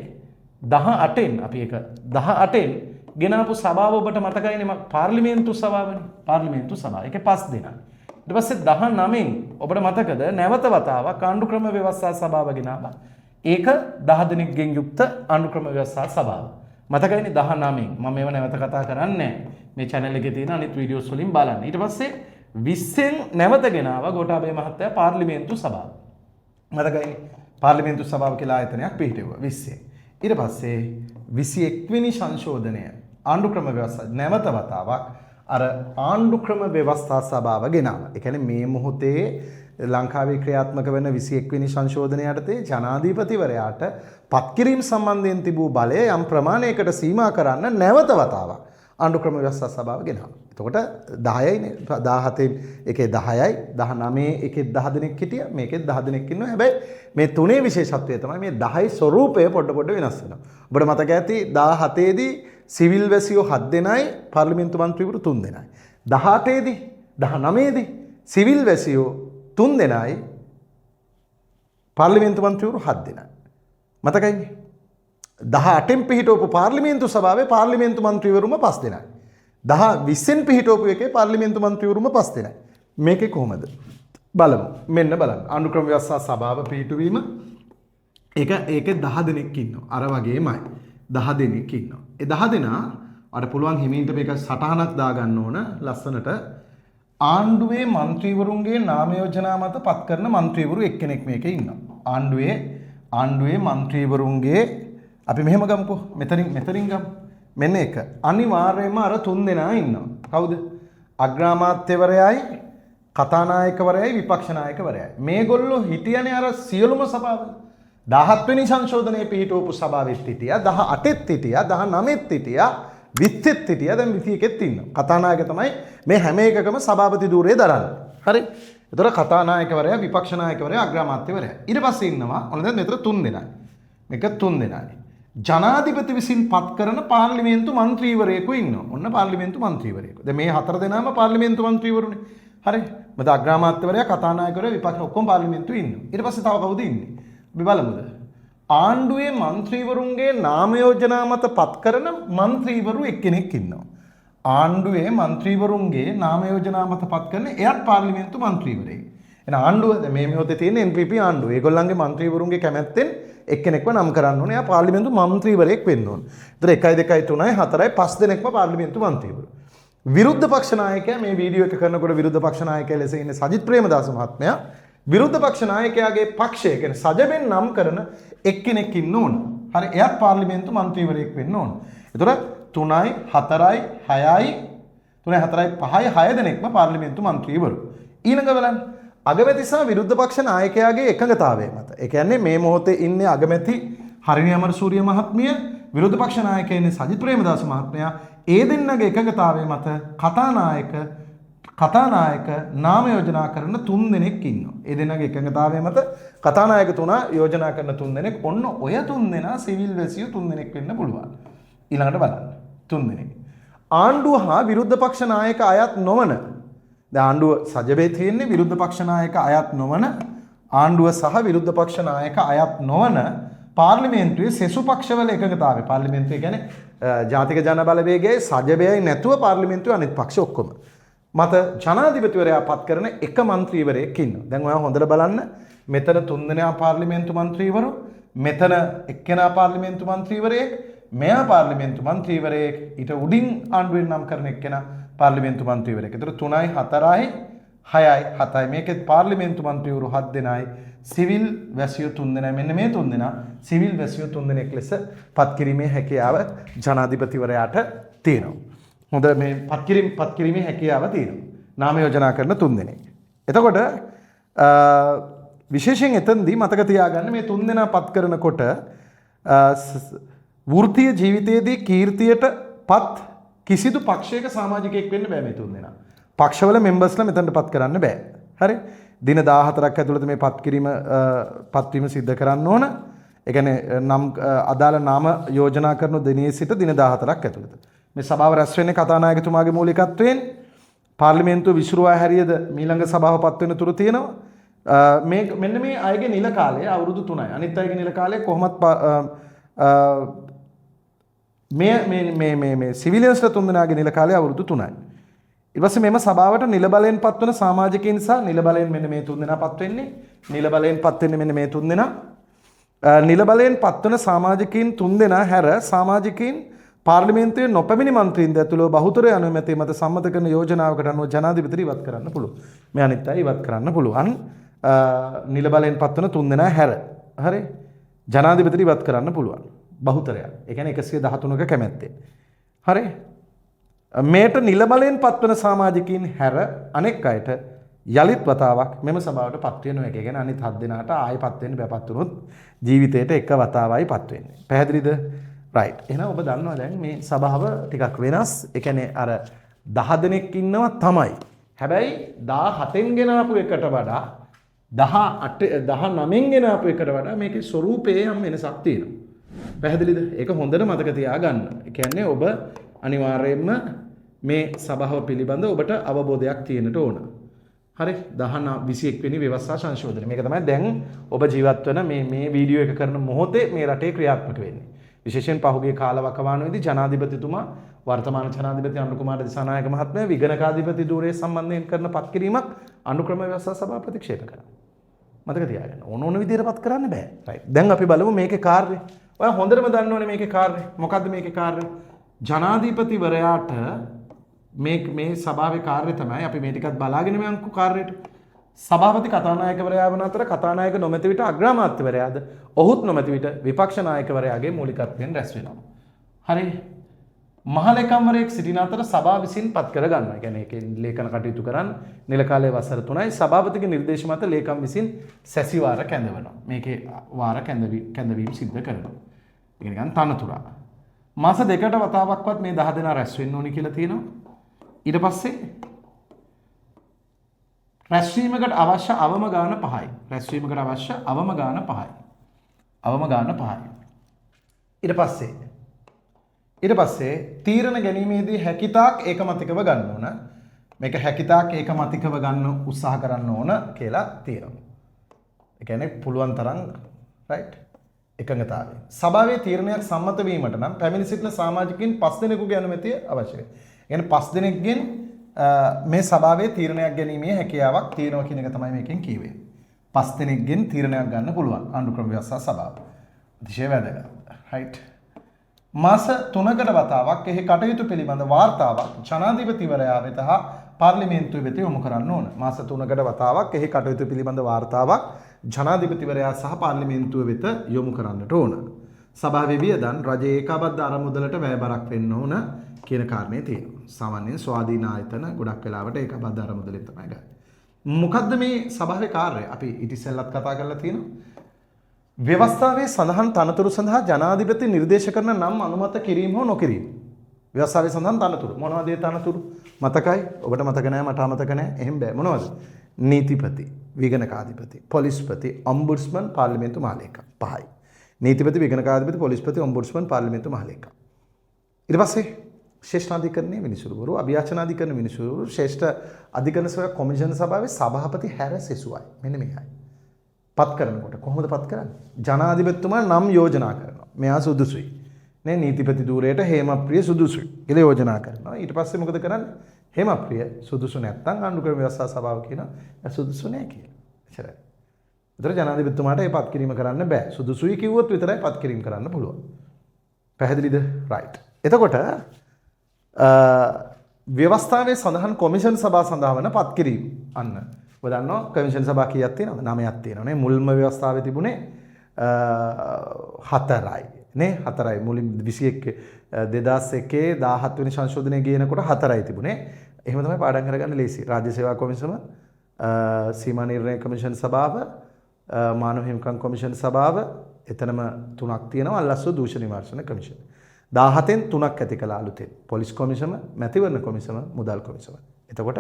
Speaker 2: 18න් අපි ඒක 18න් ගෙනාපු සභාව ඔබට මතකයිනේ පාර්ලිමේන්තු සභාවනේ. පාර්ලිමේන්තු සභාව. ඒකේ 5 දෙනා. ඊට පස්සේ 19න් ඔබට මතකද නැවත වතාවක් ආණ්ඩු ක්‍රම ව්‍යවස්ථා සභාව ගෙනාවා. ඒක 10 දෙනෙක්ගෙන් යුක්ත ආණ්ඩු ක්‍රම ව්‍යවස්ථා සභාව. මතකයිනේ 19න් මම මේව නැවත කතා කරන්නේ නැහැ. මේ channel එකේ තියෙන අනිත් වීඩියෝස් වලින් බලන්න. ඊට පස්සේ 20න් නැවත ගෙනාවා ගෝඨාභය මහත්තයා පාර්ලිමේන්තු සභාව. මතකයිනේ පාර්ලිමේන්තු සභාව කියලා ආයතනයක් පිහිටුවා 20න්. ඊට පස්සේ 21 වෙනි සංශෝධනය ආණ්ඩු ක්‍රම ව්‍යවස්ථා නැවත වතාවක් අර ආණ්ඩු ක්‍රම ව්‍යවස්ථා සභාව ගෙනාවා. ඒ කියන්නේ මේ මොහොතේ ලංකාවේ ක්‍රියාත්මක වෙන 21 වෙනි සංශෝධනය යටතේ ජනාධිපතිවරයාට පත්කිරීම සම්බන්ධයෙන් තිබූ බලය යම් ප්‍රමාණයකට සීමා කරන්න නැවත වතාවක් ආණ්ඩු ක්‍රම ව්‍යවස්ථා සභාව ගෙනාවා. එතකොට 10යිනේ 17න් එකේ 10යි 19 එකේ 10 දෙනෙක් හිටියා මේකෙත් 10 දෙනෙක් ඉන්නවා. හැබැයි මේ තුනේ විශේෂත්වය තමයි මේ 10යි ස්වරූපය පොඩ වෙනස් වෙනවා. ඔබට මතක ඇති 17 දී සිවිල් වැසියෝ 7 දෙනයි පාර්ලිමේන්තු මන්ත්‍රීවරු 3 දෙනයි. 18 දී 19 දී සිවිල් වැසියෝ 3 දෙනයි පාර්ලිමේන්තු මන්ත්‍රීවරු 7 දෙනයි. මතකයිනේ 18න් පිහිටවපු පාර්ලිමේන්තු සභාවේ පාර්ලිමේන්තු මන්ත්‍රීවරුම 5 දෙනයි. 20න් පිහිටවපු එකේ පාර්ලිමේන්තු මන්ත්‍රීවරුම 5 දෙනයි. මේකේ කොහොමද? බලමු. මෙන්න බලන්න. ආණ්ඩු ක්‍රම ව්‍යවස්ථා සභාව පිහිටුවීම ඒකේ 10 දෙනෙක් ඉන්නවා. අර වගේමයි. 10 දෙනෙක් ඉන්නවා. ඒ 10 දෙනා අර පුළුවන් හිමින්ට මේක සටහනක් දාගන්න ඕන ලස්සනට. ආණ්ඩුවේ මන්ත්‍රීවරුන්ගේ නාම යෝජනා මත පත් කරන මන්ත්‍රීවරු එක්කෙනෙක් මේකේ ඉන්නවා. ආණ්ඩුවේ මන්ත්‍රීවරුන්ගේ අපි මෙහෙම ගමුකෝ. මෙතනින් ගමු. මෙන්න එක. අනිවාර්යයෙන්ම අර 3 දෙනා ඉන්නවා. කවුද? අග්‍රාමාත්‍යවරයයි, කතානායකවරයයි, විපක්ෂ නායකවරයයි. මේගොල්ලෝ හිටියනේ අර සියලුම සභාවල. 17 වෙනි සංශෝධනයේ පිහිටවපු සභාවෙත් හිටියා, 18ත් හිටියා, 19ත් හිටියා, 20ත් හිටියා, දැන් 21ත් ඉන්නවා. කතානායක තමයි මේ හැම එකකම සභාපති ධූරය දරන්නේ. හරි? ඒතර කතානායකවරයා, විපක්ෂ නායකවරයා, අග්‍රාමාත්‍යවරයා. ඊට පස්සේ ඉන්නවා ඔන්න දැන් මෙතන 3 දෙනයි. මේක 3 දෙනයි. ජනාධිපති විසින් පත් කරන පාර්ලිමේන්තු මන්ත්‍රීවරයෙකු ඉන්නවා. ඔන්න පාර්ලිමේන්තු මන්ත්‍රීවරයෙකු. දැන් මේ 4 දෙනාම පාර්ලිමේන්තු මන්ත්‍රීවරුනේ. හරි? මත අග්‍රාමාත්‍යවරයා, කතානායකවරයා, විපක්ෂ ඔක්කොම පාර්ලිමේන්තුවේ ඉන්නවා. ඊට පස්සේ තව කවුද ඉන්නේ? අපි බලමුද? ආණ්ඩුවේ මන්ත්‍රීවරුන්ගේ නාම යෝජනා මත පත් කරන මන්ත්‍රීවරු එක්කෙනෙක් ඉන්නවා. ආණ්ඩුවේ මන්ත්‍රීවරුන්ගේ නාම යෝජනා මත පත් කරන එයත් පාර්ලිමේන්තු මන්ත්‍රීවරයෙක්. එහෙනම් ආණ්ඩුව දැන් මේ මොහොතේ තියෙන NPP ආණ්ඩුව. ඒගොල්ලන්ගේ මන්ත්‍රීවරුන්ගේ කැමැත්තෙන් එක්කෙනෙක්ව නම් කරන්න ඕනේ. එයා පාර්ලිමේන්තු මන්ත්‍රීවරයෙක් වෙන්න ඕනේ. ඒතර 1 2 3 4 5 දෙනෙක්ම පාර්ලිමේන්තු මන්ත්‍රීවරු. විරුද්ධ පක්ෂ නායකයා මේ වීඩියෝ එක කරනකොට විරුද්ධ පක්ෂ නායකයා ලෙස ඉන්නේ සජිත් ප්‍රේමදාස මහත්මයා. විරුද්ධ පක්ෂ නායකයාගේ පක්ෂය කියන්නේ සජබෙන් නම් කරන එක්කෙනෙක් ඉන්න ඕන. හරි එයාත් පාර්ලිමේන්තු මන්ත්‍රීවරයෙක් වෙන්න ඕන. ඒතර 3යි 4යි 6යි 3යි 4යි 5යි 6 දෙනෙක්ම පාර්ලිමේන්තු මන්ත්‍රීවරු. ඊළඟ බලන්න අගමැති සහ විරුද්ධ පක්ෂ නායකයාගේ එකඟතාවය මත. ඒ කියන්නේ මේ මොහොතේ ඉන්නේ අගමැති හරිනි අමරසූරිය මහත්මිය, විරුද්ධ පක්ෂ නායකයා ඉන්නේ සජිත් ප්‍රේමදාස මහත්මයා. ඒ දෙන්නගේ එකඟතාවය මත කතානායක කතානායක නාම යෝජනා කරන 3 දෙනෙක් ඉන්නවා. ඒ දෙනාගේ එකඟතාවය මත කතානායක තුනා යෝජනා කරන 3 දෙනෙක්. ඔන්න ඔය 3 දෙනා සිවිල් වැසියෝ 3 දෙනෙක් වෙන්න පුළුවන්. ඊළඟට බලන්න 3 දෙනෙක්. ආණ්ඩුව හා විරුද්ධ පක්ෂ නායක අයත් නොවන. දැන් ආණ්ඩුව සජබේ තියෙන්නේ විරුද්ධ පක්ෂ නායක අයත් නොවන ආණ්ඩුව සහ විරුද්ධ පක්ෂ නායක අයත් නොවන පාර්ලිමේන්තුවේ සෙසු පක්ෂවල එකඟතාවය. පාර්ලිමේන්තුවේ කියන්නේ ජාතික ජන බලවේගයේ සජබේයි නැතුව පාර්ලිමේන්තුවේ අනිත් පක්ෂ ඔක්කොම. මත ජනාධිපතිවරයා පත් කරන එක മന്ത്രിවරයෙක් ඉන්නවා. දැන් ඔයා හොඳට බලන්න මෙතන 3 දෙනා පාර්ලිමේන්තු മന്ത്രിවරු, මෙතන එක්කෙනා පාර්ලිමේන්තු മന്ത്രിවරයෙක්, මෙයා පාර්ලිමේන්තු മന്ത്രിවරයෙක්, ඊට උඩින් ආණ්ඩුවෙන් නම් කරන එක්කෙනා පාර්ලිමේන්තු മന്ത്രിවරයෙක්. ඒතර 3යි 4යි 6යි 7යි මේකෙත් පාර්ලිමේන්තු മന്ത്രിවරු 7 දෙනායි, සිවිල් වැසියෝ 3 දෙනායි. මෙන්න මේ 3 දෙනා සිවිල් වැසියෝ 3 දෙනෙක් ලෙස පත් කිරීමේ හැකියාව ජනාධිපතිවරයාට තියෙනවා. හොඳ මේ පත් කිරීමේ හැකියාව තියෙනවා. නාම යෝජනා කරන 3 දෙනෙක්. එතකොට විශේෂයෙන් එතනදී මතක තියාගන්න මේ 3 දෙනා පත් කරනකොට වෘත්තීය ජීවිතයේදී කීර්තියට පත් කිසිදු පක්ෂයක සමාජිකයෙක් වෙන්න බෑ මේ 3 දෙනා. පක්ෂවල මෙම්බර්ස්ලා මෙතනට පත් කරන්න බෑ. හරි? දින 14ක් ඇතුළත මේ පත්වීම සිද්ධ කරන්න ඕන. ඒ කියන්නේ නම් අදාළ නාම යෝජනා කරන දිනේ සිට දින 14ක් ඇතුළත. මේ සභාව රැස් වෙන්නේ කතානායකතුමාගේ මූලිකත්වයෙන්. පාර්ලිමේන්තුව විසිරුවා හැරියද මීළඟ සභාව පත් වෙන තුරු තියෙනවා. මෙන්න මේ අයගේ නිල කාලය අවුරුදු 3යි. අනිත් අයගේ නිල කාලය කොහොමත් මේ සිවිලියන්ස්ලා 3 දෙනාගේ නිල කාලය අවුරුදු 3යි. ඊට පස්සේ මෙම සභාවට නිල බලයෙන් පත්වන සමාජිකයින් සහ නිල බලයෙන් මෙන්න මේ 3 දෙනා පත් වෙන්නේ. නිල බලයෙන් පත් වෙන්නේ මෙන්න මේ 3 දෙනා. නිල බලයෙන් පත්වන සමාජිකයින් 3 දෙනා හැර සමාජිකයින් පාර්ලිමේන්තුවේ නොපැමිණි මන්ත්‍රීන් ඇතුළු බහුතරය අනුමැතිය මත සම්මත කරන යෝජනාවකට අනුව ජනාධිපතිට ඉවත් කරන්න පුළුවන්. මේ අනිත් අය ඉවත් කරන්න පුළුවන්. නිල බලයෙන් පත්වන 3 දෙනා හැර. හරි? ජනාධිපතිට ඉවත් කරන්න පුළුවන්. බහුතරයක්. ඒ කියන්නේ 113ක කැමැත්තෙන්. හරි? මේට නිල බලයෙන් පත්වන සමාජිකයින් හැර අනෙක් අයට යලිත් වතාවක් මෙම සභාවට පත් වෙනවා. ඒ කියන්නේ අනිත් 7 දෙනාට ආයෙ පත් වෙන්න බෑ. පත් වුණොත් ජීවිතේට එක වතාවයි පත් වෙන්නේ. පැහැදිලිද? රයිට්. එහෙනම් ඔබ දන්නවා දැන් මේ සභාව ටිකක් වෙනස්. ඒ කියන්නේ අර 10 දෙනෙක් ඉන්නවා තමයි. හැබැයි 17න් ගෙන ආපු එකට වඩා 19න් ගෙන ආපු එකට වඩා මේකේ ස්වරූපයේ යම් වෙනසක් තියෙනවා. පැහැදිලිද? ඒක හොඳට මතක තියාගන්න. ඒ කියන්නේ ඔබ අනිවාර්යයෙන්ම මේ සභාව පිළිබඳ ඔබට අවබෝධයක් තියෙන්නට ඕන. හරි? 21 වෙනි ව්‍යවස්ථා සංශෝධනය. මේක තමයි දැන් ඔබ ජීවත් වෙන මේ වීඩියෝ එක කරන මොහොතේ මේ රටේ ක්‍රියාත්මක වෙන්නේ. විශේෂයෙන් පහුගිය කාලවකවානුවේදී ජනාධිපතිතුමා වර්තමාන ජනාධිපති අනුර කුමාර දිසානායක මහත්මයා විගණකාධිපති ධූරය සම්බන්ධයෙන් කරන පත්කිරීමක් අනුක්‍රම ව්‍යවස්ථා සභාව ප්‍රතික්ෂේප කළා. මතක තියාගන්න. ඕන විදිහට පත් කරන්න බෑ. රයිට්. දැන් අපි බලමු මේකේ කාර්යය. ඔයා හොඳටම දන්න ඕනේ මේකේ කාර්යය. මොකද්ද මේකේ කාර්යය? ජනාධිපතිවරයාට මේ සභාවේ කාර්යය තමයි අපි මේ ටිකත් බලාගෙන යමු කාර්යයට. සභාපති කතානායකවරයා වන අතර කතානායක නොමැති විට අග්‍රාමාත්‍යවරයාද ඔහුත් නොමැති විට විපක්ෂ නායකවරයාගේ මූලිකත්වයෙන් රැස් වෙනවා. හරි. මහලේකම්වරයෙක් සිටින අතර සභාව විසින් පත් කර ගන්නවා. ඒ කියන්නේ ඒකේ ලේඛන කටයුතු කරන් නිල කාලයේ වසර 3යි සභාපතිගේ නිර්දේශ මත ලේකම් විසින් සැසිවාර කැඳවනවා. මේකේ වාර කැඳවීම සිද්ධ කරනවා. ඒක නිකන් තනතුරක්. මාස දෙකකට වතාවක්වත් මේ 10 දෙනා රැස් වෙන්න ඕනි කියලා තියෙනවා. ඊට පස්සේ රැස්වීමකට අවශ්‍ය අවම ගාන 5යි. රැස්වීමකට අවශ්‍ය අවම ගාන 5යි. අවම ගාන 5යි. ඊට පස්සේ තීරණ ගැනීමේදී හැකිතාක් ඒකමතිකව ගන්න ඕන. මේක හැකිතාක් ඒකමතිකව ගන්න උත්සාහ කරන්න ඕන කියලා තියෙනවා. ඒ කියන්නේ පුළුවන් තරම් රයිට් එකඟතාවය. සභාවේ තීරණයක් සම්මත වීමට නම් පැමිණි සිටින සමාජිකයින් 5 දෙනෙකුගේ අනුමැතිය අවශ්‍යයි. ඒ කියන්නේ 5 දෙනෙක්ගෙන් මේ සභාවේ තීරණයක් ගැනීමේ හැකියාවක් තියෙනවා කියන එක තමයි මේකෙන් කියවෙන්නේ. 5 දෙනෙක්ගෙන් තීරණයක් ගන්න පුළුවන් අනුක්‍රම ව්‍යවස්ථා සභාව. අතිශය වැදගත්. රයිට්. මාස 3කට වතාවක් එහි කටයුතු පිළිබඳ වාර්තාවක් ජනාධිපතිවරයා වෙත හා පාර්ලිමේන්තුව වෙත යොමු කරන්න ඕන. මාස 3කට වතාවක් එහි කටයුතු පිළිබඳ වාර්තාවක් ජනාධිපතිවරයා සහ පාර්ලිමේන්තුව වෙත යොමු කරන්නට ඕන. සභාවේ වියදම් රජයේ ඒකාබද්ධ අරමුදලට වැයබරක් වෙන්න ඕන කියන කාරණේ තියෙනවා. සාමාන්‍යයෙන් ස්වාධීන ආයතන ගොඩක් වෙලාවට ඒකාබද්ධ අරමුදලෙන් තමයි ගන්නේ. මොකද්ද මේ සභාවේ කාර්යය? අපි ඊට ඉස්සෙල්ලත් කතා කරලා තියෙනවා. ව්‍යවස්ථාවේ සඳහන් තනතුරු සඳහා ජනාධිපති නිර්දේශ කරන නම් අනුමත කිරීම හෝ නොකිරීම. ව්‍යවස්ථාවේ සඳහන් තනතුරු මොනවද ඒ තනතුරු? මතකයි? ඔබට මතක නැහැ මට අමතක නැහැ. එහෙම බෑ. මොනවද? නීතිපති, විගණකාධිපති, පොලිස්පති, ඔම්බුඩ්ස්මන්, පාර්ලිමේන්තු මහලේකම්. 5යි. නීතිපති, විගණකාධිපති, පොලිස්පති, ඔම්බුඩ්ස්මන්, පාර්ලිමේන්තු මහලේකම්. ඊට පස්සේ ශ්‍රේෂ්ඨාධිකරණයේ විනිසුරුවරු, අභියාචනාධිකරණ විනිසුරුවරු, ශ්‍රේෂ්ඨ අධිකරණ සේවා කොමිෂන් සභාවේ සභාපති හැර සෙසුවයි. මෙන්න මේකයි. පත් කරනකොට කොහොමද පත් කරන්නේ? ජනාධිපතිතුමා නම් යෝජනා කරනවා. මෙයා සුදුසුයි. නේ නීතිපති ධූරයට හේමප්‍රිය සුදුසුයි කියලා යෝජනා කරනවා. ඊට පස්සේ මොකද කරන්නේ? හේමප්‍රිය සුදුසු නැත්නම් ආණ්ඩුක්‍රම ව්‍යවස්ථා සභාව කියනවා සුදුසු නැහැ කියලා. එච්චරයි. ඒතර ජනාධිපතිතුමාට ඒ පත් කිරීම කරන්න බෑ. සුදුසුයි කිව්වොත් විතරයි පත් කිරීම කරන්න පුළුවන්. පැහැදිලිද? රයිට්. එතකොට ව්‍යවස්ථාවේ සඳහන් කොමිෂන් සභා සඳහා වන පත් කිරීම අන්න ඔබ දන්නවා කොමිෂන් සභා කීයක් තියෙනවද? 9ක් තියෙනවා නේ. මුල්ම ව්‍යවස්ථාවේ තිබුණේ 4යි නේ. 4යි මුලින් 21 2001 17 වෙනි සංශෝධනය ගේනකොට 4යි තිබුණේ. එහෙම තමයි පාඩම් කරගන්න ලේසි. රාජ්‍ය සේවා කොමිසම, සීමා නිර්ණය කොමිෂන් සභාව, මානව හිමිකම් කොමිෂන් සභාව, එතනම 3ක් තියෙනවා. අල්ලස්ව දූෂණ විමර්ශන කොමිෂන්. 17න් 3ක් ඇති කළා අලුතෙන්. පොලිස් කොමිසම, මැතිවරණ කොමිසම, මුදල් කොමිසම. එතකොට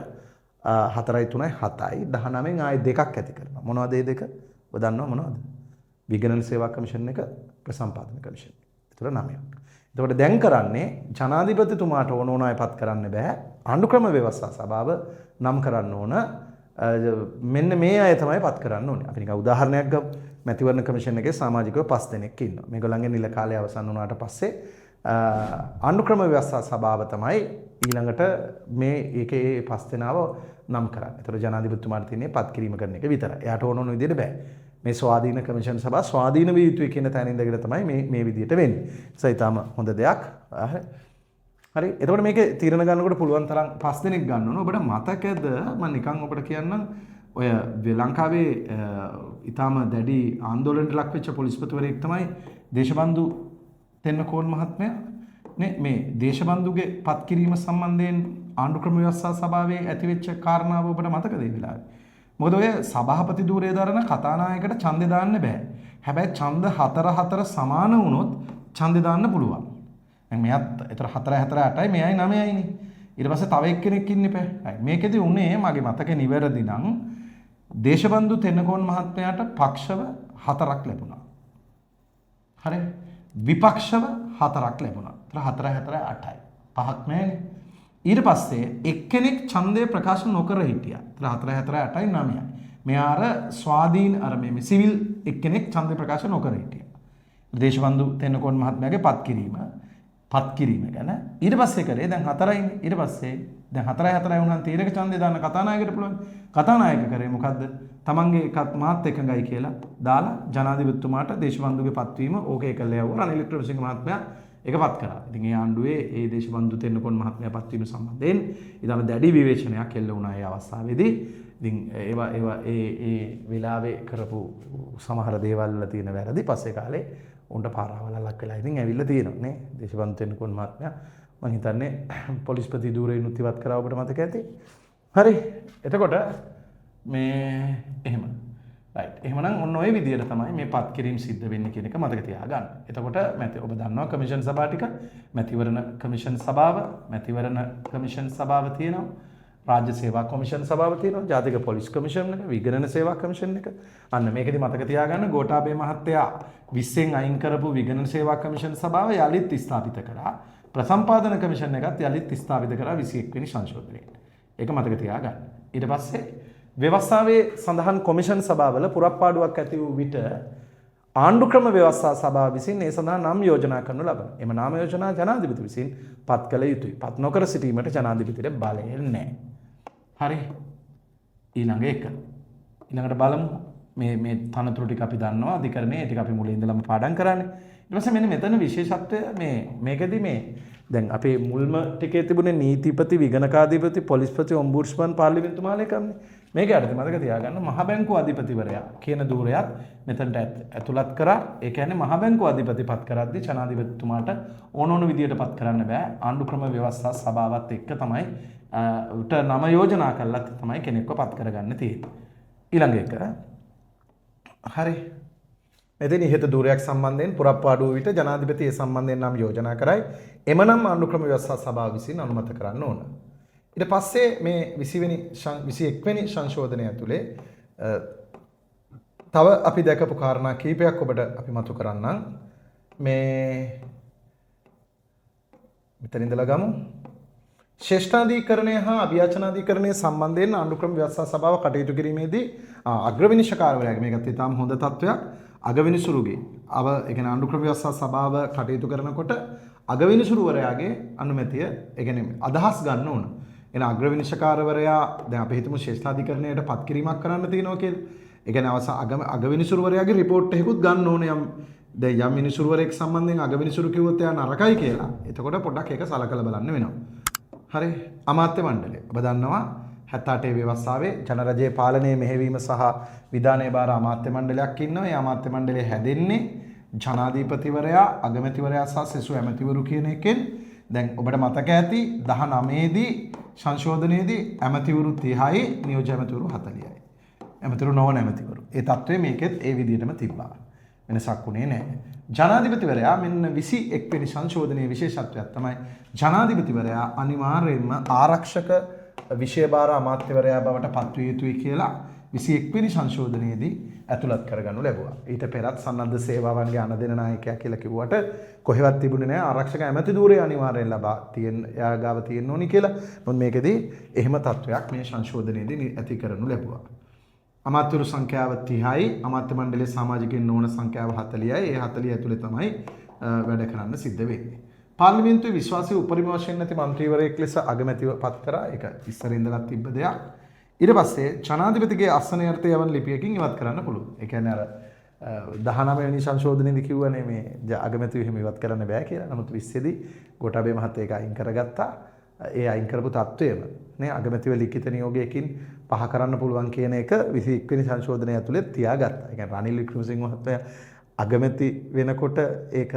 Speaker 2: 4යි 3යි 7යි 19න් ආයෙ දෙකක් ඇති කරනවා. මොනවද මේ දෙක? ඔබ දන්නව මොනවද? විගණන සේවා කමිෂන් එක, ප්‍රසම්පාදන කමිෂන්. ඒතර 9ක්. එතකොට දැන් කරන්නේ ජනාධිපතිතුමාට ඕන අය පත් කරන්න බෑ. ආණ්ඩුක්‍රම ව්‍යවස්ථා සභාව නම් කරන්න ඕන. මෙන්න මේ අය තමයි පත් කරන්න ඕනේ. අපි නිකන් උදාහරණයක් ගමු. මැතිවරණ කමිෂන් එකේ සමාජිකව 5 දෙනෙක් ඉන්නවා. මේගොල්ලන්ගේ නිල කාලය අවසන් වුණාට පස්සේ ආණ්ඩුක්‍රම ව්‍යවස්ථා සභාව තමයි ඊළඟට මේ ඒකේ 5 දෙනාව නම් කරන්නේ. ඒතර ජනාධිපතිතුමාට තියෙන්නේ පත් කිරීම කරන එක විතරයි. එයාට ඕන විදිහට බෑ. මේ ස්වාධීන කමිෂන් සභාව ස්වාධීන විය යුතුයි කියන තැන ඉඳගෙන තමයි මේ විදිහට වෙන්නේ. ඒසයි ඊටාම හොඳ දෙයක්. හරි. එතකොට මේකේ තීරණ ගන්නකොට පුළුවන් තරම් 5 දෙනෙක් ගන්න ඕන. ඔබට මතකද මම නිකන් ඔබට කියන්නම් ඔය ලංකාවේ ඊටාම දැඩි ආందోලනට ලක් වෙච්ච පොලිස්පතිවරයෙක් තමයි දේශබන්දු තෙන්නකෝන් මහත්මයා. නේ මේ දේශබන්දුගේ පත් කිරීම සම්බන්ධයෙන් ආණ්ඩුක්‍රම ව්‍යවස්ථා සභාවේ ඇතිවෙච්ච කාරණාව ඔබට මතකද ඒ වෙලාවේ? මොකද ඔය සභාපති ධූරය දරන කතානායකට ඡන්දේ දාන්න බෑ. හැබැයි ඡන්ද 4 සමාන වුණොත් ඡන්දේ දාන්න පුළුවන්. දැන් මෙයාත් ඒතර 4 8යි මෙයයි 9යිනේ. ඊට පස්සේ තව එක්කෙනෙක් ඉන්න එපා. මේකෙදි උනේ මගේ මතකේ නිවැරදි නම් දේශබන්දු තෙන්නකෝන් මහත්මයාට පක්ෂව 4ක් ලැබුණා. හරි. විපක්ෂව 4ක් ලැබුණා. ඒතර 4 8යි. 5ක් නැහැනේ. ඊට පස්සේ එක්කෙනෙක් ඡන්දය ප්‍රකාශ නොකර හිටියා. ඒතර 4 8යි 9යි. මෙයා අර ස්වාධීන අර මේ සිවිල් එක්කෙනෙක් ඡන්දය ප්‍රකාශ නොකර හිටියා. දේශබන්දු තෙන්නකෝන් මහත්මයාගේ පත් කිරීම ගැන ඊට පස්සේ කරේ දැන් 4යිනේ. ඊට පස්සේ දැන් 4 වුණාන් තීරක ඡන්දය දාන්න කතානායකට පුළුවන්. කතානායක කරේ මොකද්ද? තමන්ගේ එකත් මාත් එකඟයි කියලා දාලා ජනාධිපතිතුමාට දේශබන්දුගේ පත්වීම ඕකේ කළා යවුවා. රනිල් වික්‍රමසිංහ මහත්මයා ඒකපත් කරා. ඉතින් ඒ ආණ්ඩුවේ ඒ දේශබන්දු තෙන්නකෝන් මහත්මයා පත්වීම සම්බන්ධයෙන් ඊටම දැඩි විවේචනයක් එල්ල වුණා ඒ අවස්ථාවේදී. ඉතින් ඒවා ඒ වෙලාවේ කරපු සමහර දේවල් වල තියෙන වැරදි පස්සේ කාලේ උන්ට පාරාවලක් වෙලා ඉතින් ඇවිල්ලා තියෙනවා නේ. දේශබන්දු තෙන්නකෝන් මහත්මයා මම හිතන්නේ පොලිස්පති ධූරයෙන් ඉවත් කරා ඔබට මතක ඇති. හරි. එතකොට මේ එහෙම රයිට්. එහෙමනම් ඔන්න ඔය විදිහට තමයි මේ පත් කිරීම සිද්ධ වෙන්නේ කියන එක මතක තියාගන්න. එතකොට ඔබ දන්නවා කමිෂන් සභා ටික, මැතිවරණ කමිෂන් සභාව තියෙනවා, රාජ්‍ය සේවා කොමිෂන් සභාව තියෙනවා, ජාතික පොලිස් කමිෂන් එක, විගණන සේවා කමිෂන් එක. අන්න මේකෙදි මතක තියාගන්න ගෝඨාභය මහත්තයා 20න් අයින් කරපු විගණන සේවා කමිෂන් සභාව යලිත් ස්ථාපිත කරා. ප්‍රසම්පාදන කමිෂන් එකත් යලිත් ස්ථාපිත කරා 21 වෙනි සංශෝධනයේ. ඒක මතක තියාගන්න. ඊට පස්සේ ව්‍යවස්ථාවේ සඳහන් කොමිෂන් සභාවල පුරප්පාඩුවක් ඇති වූ විට ආණ්ඩුක්‍රම ව්‍යවස්ථා සභාව විසින් ඒ සඳහා නම් යෝජනා කරනු ලබන. එම නාම යෝජනා ජනාධිපති විසින් පත් කළ යුතුයි. පත් නොකර සිටීමට ජනාධිපතිට බලය නැහැ. හරි. ඊළඟට බලමු මේ තනතුරු ටික අපි දන්නවා. අධිකරණයේ ටික අපි මුලින් ඉඳලම පාඩම් කරන්නේ. ඊට පස්සේ මෙන්න මෙතන විශේෂත්වය මේකෙදි දැන් අපේ මුල්ම ටිකේ තිබුණේ නීතිපති, විගණකාධිපති, පොලිස්පති, ඔම්බුඩ්ස්මන්, පාර්ලිමේන්තු මහලේකම්නේ. මේක යටතේ මතක තියාගන්න මහ බැංකුව අධිපතිවරයා කියන ධූරයත් මෙතනට ඇතුළත් කරා. ඒ කියන්නේ මහ බැංකුව අධිපති පත් කරද්දී ජනාධිපතිතුමාට ඕන විදියට පත් කරන්න බෑ. ආණ්ඩුක්‍රම ව්‍යවස්ථා සභාවත් එක්ක තමයි උට නම යෝජනා කළා තමයි කෙනෙක්ව පත් කරගන්න තියෙන්නේ. ඊළඟ එක හරි. මෙතන ඉහත ධූරයක් සම්බන්ධයෙන් පුරප්පාඩුව විට ජනාධිපති ඒ සම්බන්ධයෙන් නම් යෝජනා කරයි. එමනම් ආණ්ඩුක්‍රම ව්‍යවස්ථා සභාව විසින් අනුමත කරන්න ඕන. ඊට පස්සේ මේ 21 වෙනි සංශෝධනය ඇතුලේ තව අපි දැකපු කාරණා කීපයක් ඔබට අපි මතු කරන්නම්. මේ මෙතන ඉඳලා ගමු. ශ්‍රේෂ්ඨාධිකරණය හා අභියාචනාධිකරණය සම්බන්ධයෙන් ආණ්ඩුක්‍රම ව්‍යවස්ථා සභාව කටයුතු කිරීමේදී අග්‍රවිනිශ්චයකාරවරයාගේ මේකත් ඉතාම හොඳ තත්වයක්. අගවිනිසුරුගේ ඒ කියන්නේ ආණ්ඩුක්‍රම ව්‍යවස්ථා සභාව කටයුතු කරනකොට අගවිනිසුරුවරයාගේ අනුමැතිය ඒ කියන්නේ අදහස් ගන්න ඕන. එන අග්‍රවිනිශ්චයකාරවරයා දැන් අපි හිතමු ශ්‍රේෂ්ඨාධිකරණයට පත් කිරීමක් කරන්න තියෙනවා කියලා. ඒ කියන්නේ අවසාන අගවිනිසුරුවරයාගේ රිපෝට් එකකුත් ගන්න ඕනේ දැන් යම් මිනිසුරුවරයෙක් සම්බන්ධයෙන් අගවිනිසුරු කිව්වොත් එයා නරකයි කියලා. එතකොට පොඩ්ඩක් ඒක සලකලා බලන්න වෙනවා. හරි අමාත්‍ය මණ්ඩලය. ඔබ දන්නවා 78 ව්‍යවස්ථාවේ ජනරජයේ පාලනයේ මෙහෙවීම සහ විධානයේ බාර අමාත්‍ය මණ්ඩලයක් ඉන්නවා. ඒ අමාත්‍ය මණ්ඩලය හැදෙන්නේ ජනාධිපතිවරයා, අගමැතිවරයා සහ සෙසු ඇමතිවරු කියන එකෙන්. දැන් ඔබට මතක ඇති 19 දී සංශෝධනයේදී ඇමතිවරු 30යි, නියෝජ්‍ය ඇමතිවරු 40යි. ඇමතිවරු නොවන ඇමතිවරු. ඒ තත්ත්වය මේකෙත් ඒ විදිහටම තිබ්බා. වෙනසක් උනේ නැහැ. ජනාධිපතිවරයා මෙන්න 21 වෙනි සංශෝධනයේ විශේෂත්වයක් තමයි ජනාධිපතිවරයා අනිවාර්යයෙන්ම ආරක්ෂක විෂය භාර අමාත්‍යවරයා බවට පත්විය යුතුයි කියලා 21 වෙනි සංශෝධනයේදී ඇතුළත් කරගනු ලැබුවා. ඊට පෙරත් සන්නද්ධ සේවාවන්ගේ අනදෙන නායකයා කියලා කිව්වට කොහෙවත් තිබුණේ නැහැ ආරක්ෂක ඇමති ධූරය අනිවාර්යෙන් ලබා යාගාව තියෙන්න ඕනි කියලා. මොකද මේකෙදී එහෙම තත්වයක් මේ සංශෝධනයේදී ඇති කරනු ලැබුවා. අමාත්‍යවරු සංඛ්‍යාව 30යි, අමාත්‍ය මණ්ඩලයේ සමාජිකයන් නොවන සංඛ්‍යාව 40යි. ඒ 40 ඇතුලේ තමයි වැඩ කරන්න සිද්ධ වෙන්නේ. පාර්ලිමේන්තුවේ විශ්වාසීය උපරිම වශයෙන් නැති മന്ത്രിවරයෙක් ලෙස අගමැතිව පත් කරා. ඒක ඉස්සර ඉඳලා තිබ්බ දෙයක්. ඊට පස්සේ ජනාධිපතිගේ අසන යර්ථය යවන ලිපියකින් ඉවත් කරන්න පුළුවන්. ඒ කියන්නේ අර 19 වෙනි සංශෝධනයේදී කිව්වනේ මේ අගමැතිව එහෙම ඉවත් කරන්න බෑ කියලා. නමුත් 20 දී ගෝඨාභය මහත්තයා ඒක අයින් කරගත්තා. ඒ අයින් කරපු තත්ත්වයම නේ අගමැතිව ලිඛිත නියෝගයකින් පහ කරන්න පුළුවන් කියන එක 21 වෙනි සංශෝධනය ඇතුළේ තියාගත්තා. ඒ කියන්නේ රනිල් වික්‍රමසිංහ මහත්තයා අගමැති වෙනකොට ඒක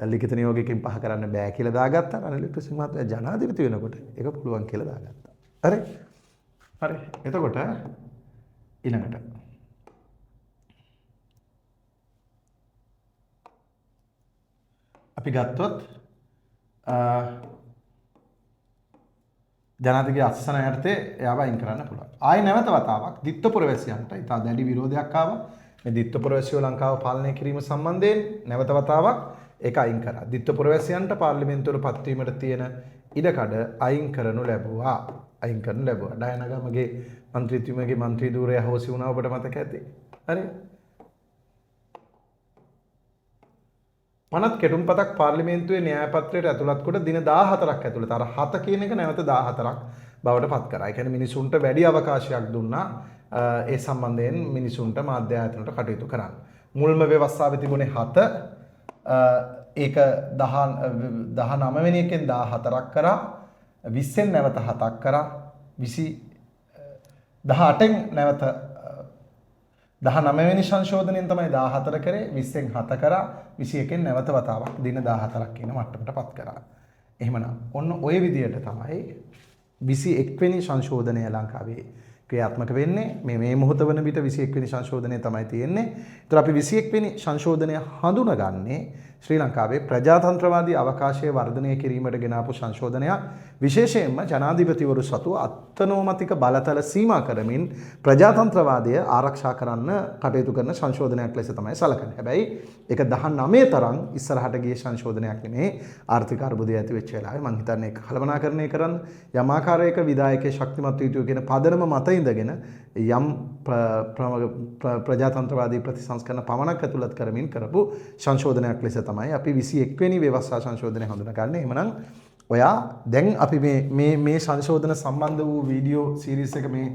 Speaker 2: ලිඛිත නියෝගයකින් පහ කරන්න බෑ කියලා දාගත්තා. රනිල් වික්‍රමසිංහ මහත්තයා ජනාධිපති වෙනකොට ඒක පුළුවන් කියලා දාගත්තා. හරි. හරි. එතකොට ඊළඟට අපි ගත්තොත් ජනාධිපති අස්සන යටතේ එයාව අයින් කරන්න පුළුවන්. ආයි නැවත වතාවක් දිත්තපුර වැසියන්ට ඉතා දැඩි විරෝධයක් ආවා. මේ දිත්තපුර වැසියෝ ලංකාව පාලනය කිරීම සම්බන්ධයෙන් නැවත වතාවක් ඒක අයින් කරා. දිත්තපුර වැසියන්ට පාර්ලිමේන්තුවට පත්වීමට තියෙන ඉඩකඩ අයින් කරනු ලැබුවා. ඩයනගමගේ මන්ත්‍රීතුමගේ මන්ත්‍රී ධූරය හොසි වුණා ඔබට මතක ඇති. හරි. පනත් කෙටුම්පතක් පාර්ලිමේන්තුවේ න්‍යාය පත්‍රයට ඇතුළත් කොට දින 14ක් ඇතුළත අර 7 කියන එක නැවත 14ක් බවට පත් කරා. ඒ කියන්නේ මිනිසුන්ට වැඩි අවකාශයක් දුන්නා ඒ සම්බන්ධයෙන් මිනිසුන්ට මාධ්‍ය ආයතනවලට කටයුතු කරන්න. මුල්ම ව්‍යවස්ථාවේ තිබුණේ 7 ඒක 19 වෙනි එකෙන් 14ක් කරා 20න් නැවත 7ක් කරා 18න් නැවත 19 වෙනි සංශෝධනයෙන් තමයි 14 කරේ 20න් 7 කරා 21න් නැවත වතාවක් දින 14ක් කියන මට්ටමට පත් කරා. එහෙමනම් ඔන්න ওই විදියට තමයි 21 වෙනි සංශෝධනය ලංකාවේ ක්‍රියාත්මක වෙන්නේ. මේ මොහොත වන විට 21 වෙනි සංශෝධනය තමයි තියෙන්නේ. ඒතර අපි 21 වෙනි සංශෝධනය හඳුනගන්නේ ශ්‍රී ලංකාවේ ප්‍රජාතන්ත්‍රවාදී අවකාශය වර්ධනය කිරීමට ගෙන ආපු සංශෝධනයක්. විශේෂයෙන්ම ජනාධිපතිවරු සතු අත්නෝමතික බලතල සීමා කරමින් ප්‍රජාතන්ත්‍රවාදය ආරක්ෂා කරන්න කටයුතු කරන සංශෝධනයක් ලෙස තමයි සැලකන්නේ. හැබැයි ඒක 19 තරම් ඉස්සරහට ගිය සංශෝධනයක් නෙමෙයි. ආර්ථික අර්බුදය ඇති වෙච්ච වෙලාවේ මම හිතන්නේ ඒක කළමනාකරණය කරන්න යම් ආකාරයක විධායකයේ ශක්තිමත් වීතිය කියන පදනම මත ඉඳගෙන යම් ප්‍රජාතන්ත්‍රවාදී ප්‍රතිසංස්කරණ පමණක් ඇතුළත් කරමින් කරපු සංශෝධනයක් ලෙස තමයි අපි 21 වෙනි ව්‍යවස්ථා සංශෝධනය හඳුනගන්නේ. එහෙමනම් ඔයා දැන් අපි මේ සංශෝධන සම්බන්ධ වූ වීඩියෝ සීරීස් එක මේ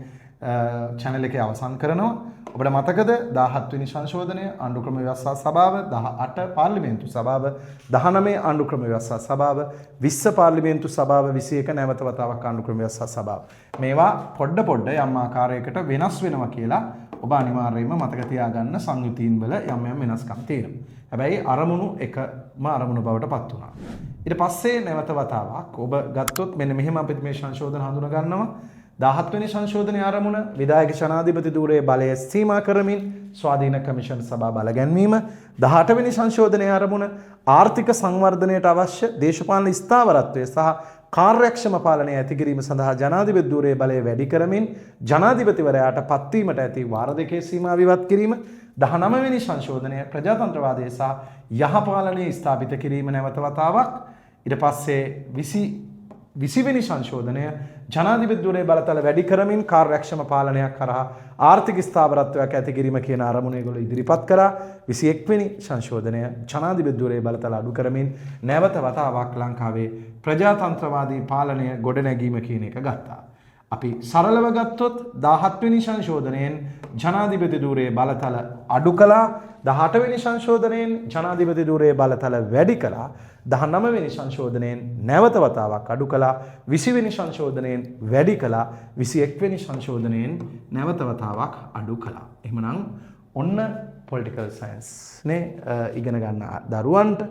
Speaker 2: channel එකේ අවසන් කරනවා. ඔබට මතකද 17 වෙනි සංශෝධනය ආණ්ඩුක්‍රම ව්‍යවස්ථා සභාව, 18 පාර්ලිමේන්තු සභාව, 19 ආණ්ඩුක්‍රම ව්‍යවස්ථා සභාව, 20 පාර්ලිමේන්තු සභාව, 21 නැවත වතාවක් ආණ්ඩුක්‍රම ව්‍යවස්ථා සභාව. මේවා පොඩ යම් ආකාරයකට වෙනස් වෙනවා කියලා ඔබ අනිවාර්යයෙන්ම මතක තියාගන්න. සංයුතීන් වල යම් වෙනස්කම් තියෙනවා. හැබැයි අරමුණු එකම අරමුණු බවට පත් වුණා. ඊට පස්සේ නැවත වතාවක් ඔබ ගත්තොත් මෙන්න මෙහෙම අපිට මේ සංශෝධන හඳුනා ගන්නවා. 17 වෙනි සංශෝධනයේ ආරමුණ විධායක ශනාධිපති ධූරයේ බලය සීමා කරමින් ස්වාධීන කමිෂන් සභා බල ගැන්වීම. 18 වෙනි සංශෝධනයේ ආරමුණ ආර්ථික සංවර්ධනයට අවශ්‍ය දේශපාලන ස්ථාවරත්වය සහ කාර්යක්ෂම පාලනය ඇති කිරීම සඳහා ජනාධිපති ධූරයේ බලය වැඩි කරමින් ජනාධිපතිවරයාට පත්වීමට ඇති වාර දෙකේ සීමාව ඉවත් කිරීම 19 වෙනි සංශෝධනය ප්‍රජාතන්ත්‍රවාදය සහ යහපාලනය ස්ථාපිත කිරීම නැවත වතාවක් ඊට පස්සේ 20 වෙනි සංශෝධනය ජනාධිපති ධූරයේ බලතල වැඩි කරමින් කාර්යක්ෂම පාලනයක් කරා ආර්ථික ස්ථාවරත්වයක් ඇති කිරීම කියන අරමුණ ඒගොල්ලෝ ඉදිරිපත් කරා 21 වෙනි සංශෝධනය ජනාධිපති ධූරයේ බලතල අඩු කරමින් නැවත වතාවක් ලංකාවේ ප්‍රජාතන්ත්‍රවාදී පාලනය ගොඩනැගීම කියන එක ගත්තා. අපි සරලව ගත්තොත් 17 වෙනි සංශෝධනයෙන් ජනාධිපති ධූරයේ බලතල අඩු කළා 18 වෙනි සංශෝධනයෙන් ජනාධිපති ධූරයේ බලතල වැඩි කළා 19 වෙනි සංශෝධනයෙන් නැවත වතාවක් අඩු කළා 20 වෙනි සංශෝධනයෙන් වැඩි කළා 21 වෙනි සංශෝධනයෙන් නැවත වතාවක් අඩු කළා. එහෙමනම් ඔන්න පොලිටිකල් සයන්ස් නේ ඉගෙන ගන්න දරුවන්ට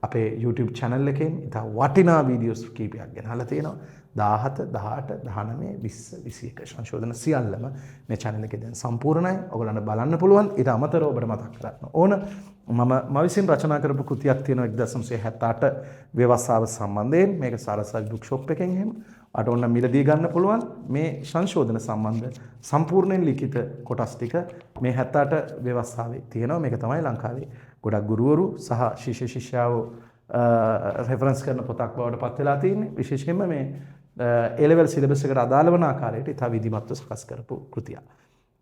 Speaker 2: අපේ YouTube channel එකෙන් ඉතා වටිනා වීඩියෝස් කීපයක් ගෙනහලා තියෙනවා. 17, 18, 19, 20, 21 සංශෝධන සියල්ලම මේ channel එකේ දැන් සම්පූර්ණයි. ඔයගොල්ලන්ට බලන්න පුළුවන්. ඊට අමතරව ඔබට මතක් කරගන්න ඕන මම විසින් රචනා කරපු කෘතියක් තියෙනවා 1978 ව්‍යවස්ථාව සම්බන්ධයෙන්. මේක සාරසත් බුක් ෂොප් එකෙන් එහෙම අට ඔන්න මිලදී ගන්න පුළුවන්. මේ සංශෝධන සම්බන්ධ සම්පූර්ණයෙන් ලිඛිත කොටස් ටික මේ 78 ව්‍යවස්ථාවේ තියෙනවා. මේක තමයි ලංකාවේ ගොඩක් ගුරුවරු සහ ශිෂ්‍ය ශිෂ්‍යාවෝ රෙෆරන්ස් කරන පොතක් බවට පත් වෙලා තියෙන්නේ. විශේෂයෙන්ම මේ A level syllabus එකට අදාළ වන ආකාරයට ඉතා විධිමත්ව සකස් කරපු කෘතියක්.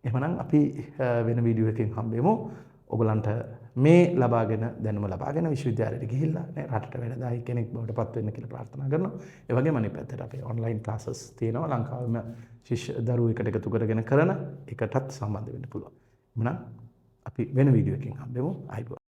Speaker 2: එහෙමනම් අපි වෙන වීඩියෝ එකකින් හම්බෙමු. ඔයගලන්ට මේ ලබාගෙන දැනුම ලබාගෙන විශ්වවිද්‍යාලයට ගිහිල්ලා නේ රටට වැඩදායි කෙනෙක් බවට පත් වෙන්න කියලා ප්‍රාර්ථනා කරනවා. ඒ වගේම අනිත් පැත්තට අපේ ඔන්ලයින් ක්ලාසස් තියෙනවා ලංකාවෙම ශිෂ්‍ය දරුවෝ එකට එකතු කරගෙන කරන එකටත් සම්බන්ධ වෙන්න පුළුවන්. එහෙනම් අපි වෙන වීඩියෝ එකකින් හම්බෙමු. ආයිබෝවන්.